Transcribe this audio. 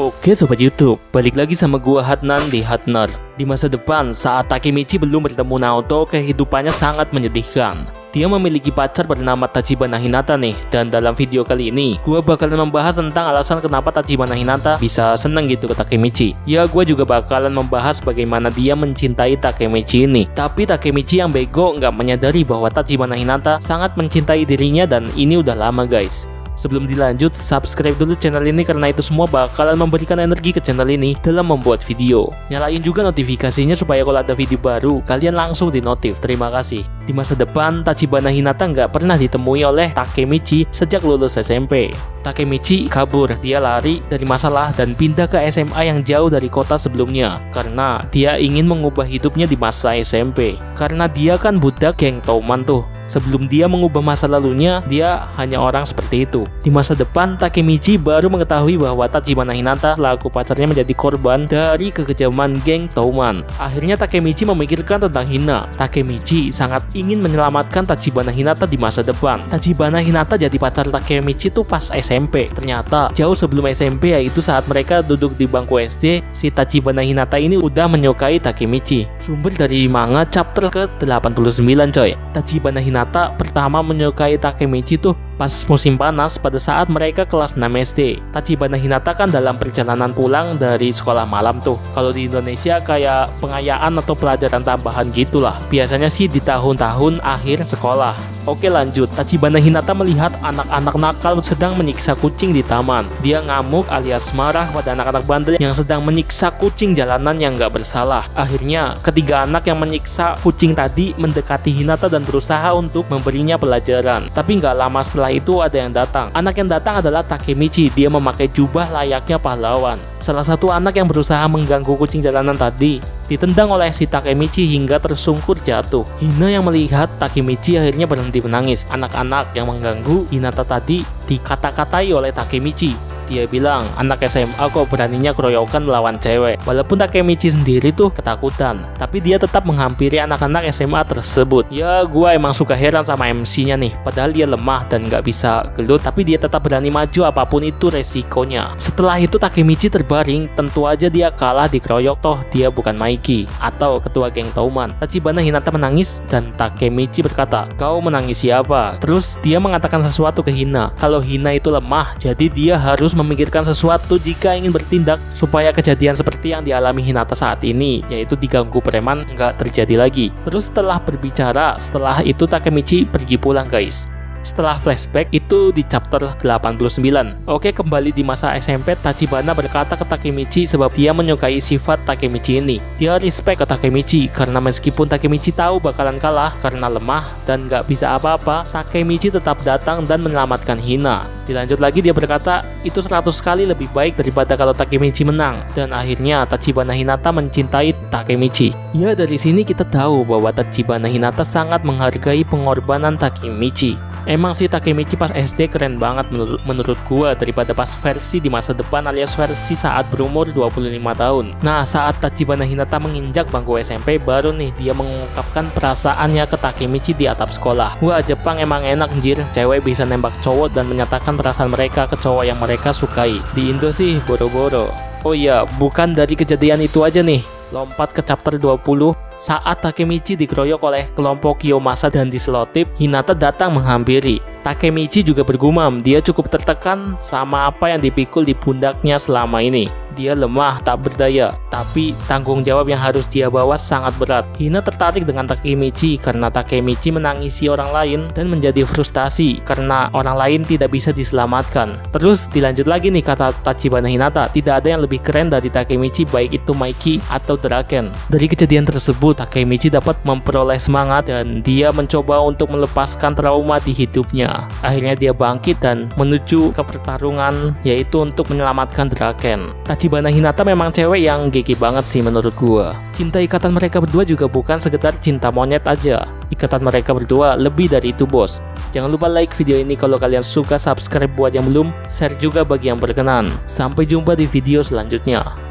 Oke sobat YouTube, balik lagi sama gua Hadnan di Hadnar. Di masa depan, saat Takemichi belum bertemu Naoto, kehidupannya sangat menyedihkan. Dia memiliki pacar bernama Tachibana Hinata nih. Dan dalam video kali ini, gua bakalan membahas tentang alasan kenapa Tachibana Hinata bisa seneng gitu ke Takemichi. Ya, gua juga bakalan membahas bagaimana dia mencintai Takemichi ini. Tapi Takemichi yang bego nggak menyadari bahwa Tachibana Hinata sangat mencintai dirinya, dan ini udah lama guys. Sebelum dilanjut, subscribe dulu channel ini karena itu semua bakalan memberikan energi ke channel ini dalam membuat video. Nyalain juga notifikasinya supaya kalau ada video baru, kalian langsung dinotif. Terima kasih. Di masa depan, Tachibana Hinata nggak pernah ditemui oleh Takemichi sejak lulus SMP. Takemichi kabur, dia lari dari masalah dan pindah ke SMA yang jauh dari kota sebelumnya. Karena dia ingin mengubah hidupnya di masa SMP. Karena dia kan budak geng Touman tuh. Sebelum dia mengubah masa lalunya, dia hanya orang seperti itu. Di masa depan, Takemichi baru mengetahui bahwa Tachibana Hinata selaku pacarnya menjadi korban dari kekejaman geng Touman. Akhirnya Takemichi memikirkan tentang Hina. Takemichi sangat ingin menyelamatkan Tachibana Hinata di masa depan. Tachibana Hinata jadi pacar Takemichi tuh pas SMP. Ternyata jauh sebelum SMP, yaitu saat mereka duduk di bangku SD, si Tachibana Hinata ini udah menyukai Takemichi. Sumber dari manga chapter ke-89 coy. Tachibana Hinata pertama menyukai Takemichi tuh pas musim panas pada saat mereka kelas 6 SD. Tachibana Hinata kan dalam perjalanan pulang dari sekolah malam tuh. Kalau di Indonesia kayak pengayaan atau pelajaran tambahan gitulah. Biasanya sih di tahun-tahun akhir sekolah. Oke lanjut, Tachibana Hinata melihat anak-anak nakal sedang menyiksa kucing di taman. Dia ngamuk alias marah pada anak-anak bandel yang sedang menyiksa kucing jalanan yang gak bersalah. Akhirnya, ketiga anak yang menyiksa kucing tadi mendekati Hinata dan berusaha untuk memberinya pelajaran. Tapi gak lama setelah itu ada yang datang. Anak yang datang adalah Takemichi. Dia memakai jubah layaknya pahlawan. Salah satu anak yang berusaha mengganggu kucing jalanan tadi ditendang oleh si Takemichi hingga tersungkur jatuh. Hina yang melihat Takemichi akhirnya berhenti menangis. Anak-anak yang mengganggu Hinata tadi dikata-katai oleh Takemichi. Dia bilang, anak SMA kok beraninya keroyokan melawan cewek. Walaupun Takemichi sendiri tuh ketakutan, tapi dia tetap menghampiri anak-anak SMA tersebut. Ya, gua emang suka heran sama MC-nya nih. Padahal dia lemah dan gak bisa gelut, tapi dia tetap berani maju apapun itu resikonya. Setelah itu Takemichi terbaring, tentu aja dia kalah dikeroyok, toh dia bukan Maiki atau ketua geng Touman. Tachibana Hinata menangis dan Takemichi berkata, "Kau menangis siapa?" Terus dia mengatakan sesuatu ke Hina. Kalau Hina itu lemah, jadi dia harus memikirkan sesuatu jika ingin bertindak supaya kejadian seperti yang dialami Hinata saat ini, yaitu diganggu preman, nggak terjadi lagi. Terus setelah berbicara, setelah itu Takemichi pergi pulang guys. Setelah flashback itu di chapter 89. Oke, kembali di masa SMP, Tachibana berkata ke Takemichi sebab dia menyukai sifat Takemichi ini. Dia respect ke Takemichi karena meskipun Takemichi tahu bakalan kalah karena lemah dan gak bisa apa-apa, Takemichi tetap datang dan menyelamatkan Hina. Dilanjut lagi dia berkata, itu 100 kali lebih baik daripada kalau Takemichi menang. Dan akhirnya Tachibana Hinata mencintai Takemichi. Ya, dari sini kita tahu bahwa Tachibana Hinata sangat menghargai pengorbanan Takemichi. Emang sih Takemichi pas SD keren banget menurut gua daripada pas versi di masa depan alias versi saat berumur 25 tahun. Nah, saat Tachibana Hinata menginjak bangku SMP, baru nih dia mengungkapkan perasaannya ke Takemichi di atap sekolah. Wah, Jepang emang enak anjir, cewek bisa nembak cowok dan menyatakan perasaan mereka ke cowok yang mereka sukai. Di Indo sih boro-boro. Oh iya, bukan dari kejadian itu aja nih. Lompat ke chapter 20. Saat Takemichi dikeroyok oleh kelompok Kiyomasa dan diselotip, Hinata datang menghampiri. Takemichi juga bergumam, dia cukup tertekan sama apa yang dipikul di pundaknya selama ini. Dia lemah, tak berdaya, tapi tanggung jawab yang harus dia bawa sangat berat. Hina tertarik dengan Takemichi karena Takemichi menangisi orang lain dan menjadi frustasi karena orang lain tidak bisa diselamatkan. Terus dilanjut lagi nih kata Tachibana Hinata, tidak ada yang lebih keren dari Takemichi, baik itu Maiki atau Draken. Dari kejadian tersebut, Takemichi dapat memperoleh semangat dan dia mencoba untuk melepaskan trauma di hidupnya. Akhirnya dia bangkit dan menuju ke pertarungan, yaitu untuk menyelamatkan Draken. Tachibana Hinata memang cewek yang gigi banget sih menurut gua. Cinta ikatan mereka berdua juga bukan sekedar cinta monyet aja. Ikatan mereka berdua lebih dari itu bos. Jangan lupa like video ini kalau kalian suka, subscribe buat yang belum, share juga bagi yang berkenan. Sampai jumpa di video selanjutnya.